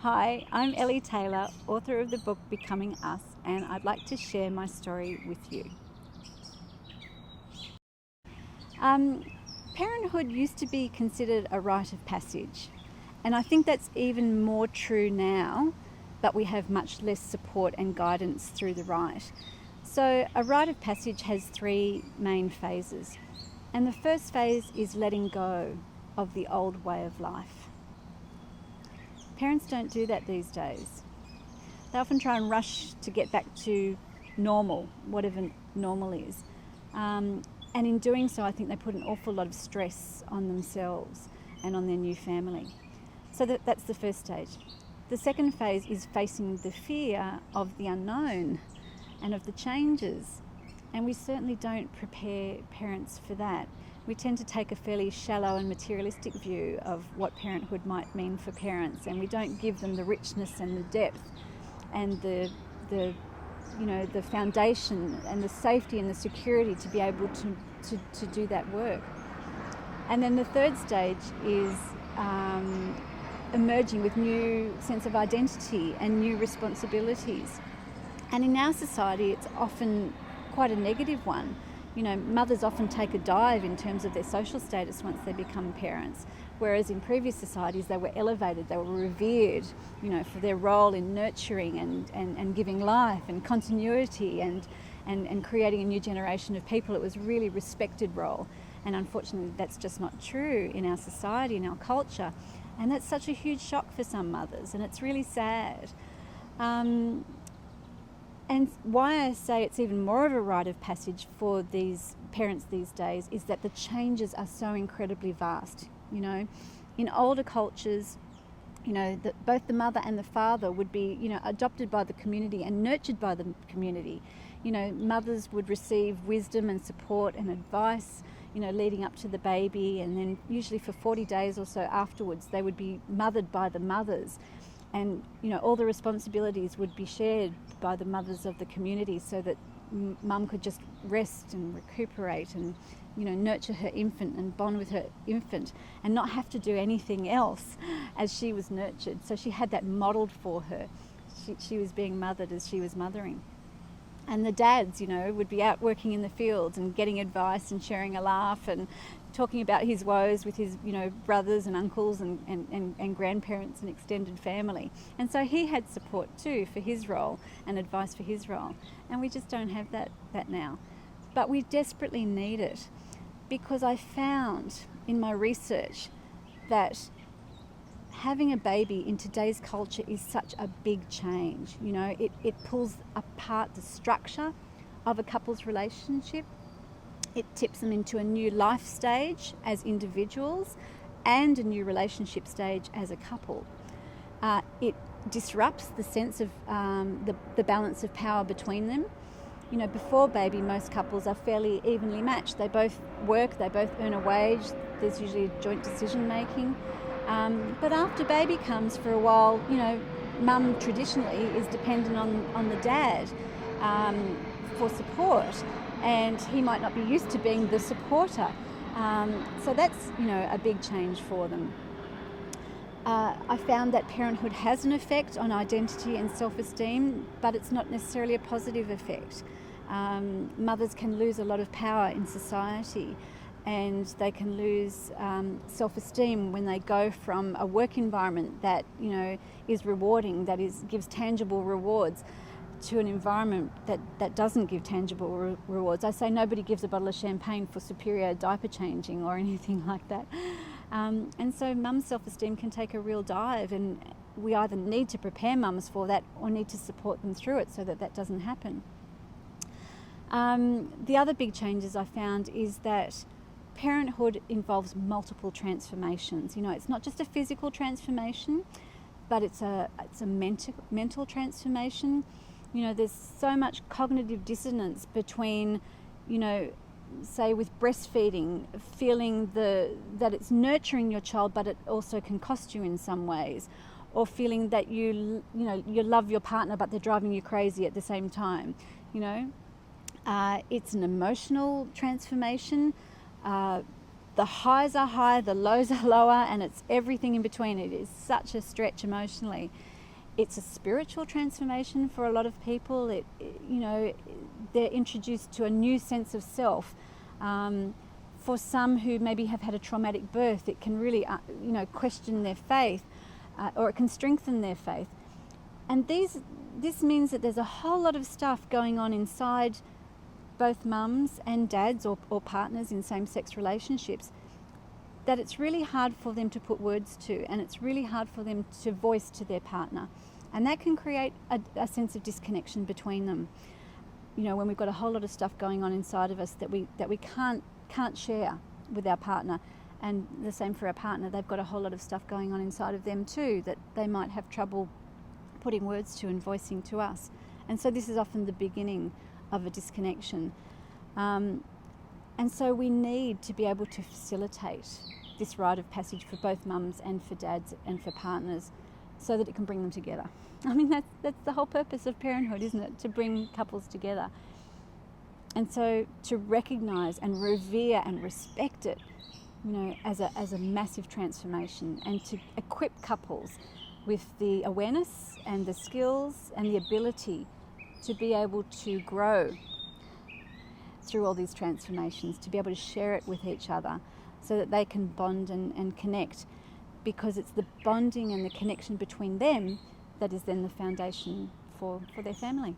Hi, I'm Elly Taylor, author of the book Becoming Us, and I'd like to share my story with you. Parenthood used to be considered a rite of passage, and I think that's even more true now, but we have much less support and guidance through the rite. So a rite of passage has three main phases, and the first phase is letting go of the old way of life. Parents don't do that these days. They often try and rush to get back to normal, whatever normal is. And in doing so, I think they put an awful lot of stress on themselves and on their new family. So that's the first stage. The second phase is facing the fear of the unknown and of the changes. And we certainly don't prepare parents for that. We tend to take a fairly shallow and materialistic view of what parenthood might mean for parents, and we don't give them the richness and the depth and the foundation and the safety and the security to be able to do that work. And then the third stage is emerging with new sense of identity and new responsibilities. And in our society, it's often quite a negative one. You know, mothers often take a dive in terms of their social status once they become parents, whereas in previous societies they were elevated, they were revered, for their role in nurturing and giving life and continuity and creating a new generation of people. It was a really respected role, and unfortunately that's just not true in our society, in our culture, and that's such a huge shock for some mothers, and it's really sad. And why I say it's even more of a rite of passage for these parents these days is that the changes are so incredibly vast. In older cultures, both the mother and the father would be, adopted by the community and nurtured by the community. Mothers would receive wisdom and support and advice, leading up to the baby, and then usually for 40 days or so afterwards, they would be mothered by the mothers. And all the responsibilities would be shared by the mothers of the community, so that mum could just rest and recuperate and nurture her infant and bond with her infant and not have to do anything else as she was nurtured. So she had that modelled for her. She was being mothered as she was mothering. And the dads, would be out working in the fields and getting advice and sharing a laugh and talking about his woes with his, brothers and uncles and grandparents and extended family. And so he had support too for his role and advice for his role. And we just don't have that now. But we desperately need it, because I found in my research that having a baby in today's culture is such a big change. It pulls apart the structure of a couple's relationship. It tips them into a new life stage as individuals and a new relationship stage as a couple. It disrupts the sense of the balance of power between them. Before baby, most couples are fairly evenly matched. They both work, they both earn a wage, there's usually joint decision making. But after baby comes, for a while, mum traditionally is dependent on the dad for support, and he might not be used to being the supporter. So that's, a big change for them. I found that parenthood has an effect on identity and self-esteem, but it's not necessarily a positive effect. Mothers can lose a lot of power in society, and they can lose self-esteem when they go from a work environment that is rewarding, that gives tangible rewards, to an environment that doesn't give tangible rewards. I say nobody gives a bottle of champagne for superior diaper changing or anything like that. And so mum's self-esteem can take a real dive, and we either need to prepare mums for that or need to support them through it so that doesn't happen. The other big changes I found is that parenthood involves multiple transformations. It's not just a physical transformation, but it's a mental transformation. There's so much cognitive dissonance between, say with breastfeeding, feeling that it's nurturing your child, but it also can cost you in some ways, or feeling that you love your partner, but they're driving you crazy at the same time. It's an emotional transformation. The highs are high, the lows are lower, and it's everything in between. It is such a stretch emotionally. It's a spiritual transformation for a lot of people. They're introduced to a new sense of self. For some who maybe have had a traumatic birth, it can really, question their faith, or it can strengthen their faith. And this means that there's a whole lot of stuff going on inside both mums and dads or partners in same-sex relationships that it's really hard for them to put words to, and it's really hard for them to voice to their partner. And that can create a sense of disconnection between them. When we've got a whole lot of stuff going on inside of us that we can't share with our partner, and the same for our partner, they've got a whole lot of stuff going on inside of them too that they might have trouble putting words to and voicing to us. And so this is often the beginning of a disconnection. And so we need to be able to facilitate this rite of passage for both mums and for dads and for partners, so that it can bring them together. I mean, that's the whole purpose of parenthood, isn't it? To bring couples together. And so to recognise and revere and respect it, as a massive transformation, and to equip couples with the awareness and the skills and the ability to be able to grow through all these transformations, to be able to share it with each other so that they can bond and connect, because it's the bonding and the connection between them that is then the foundation for their family.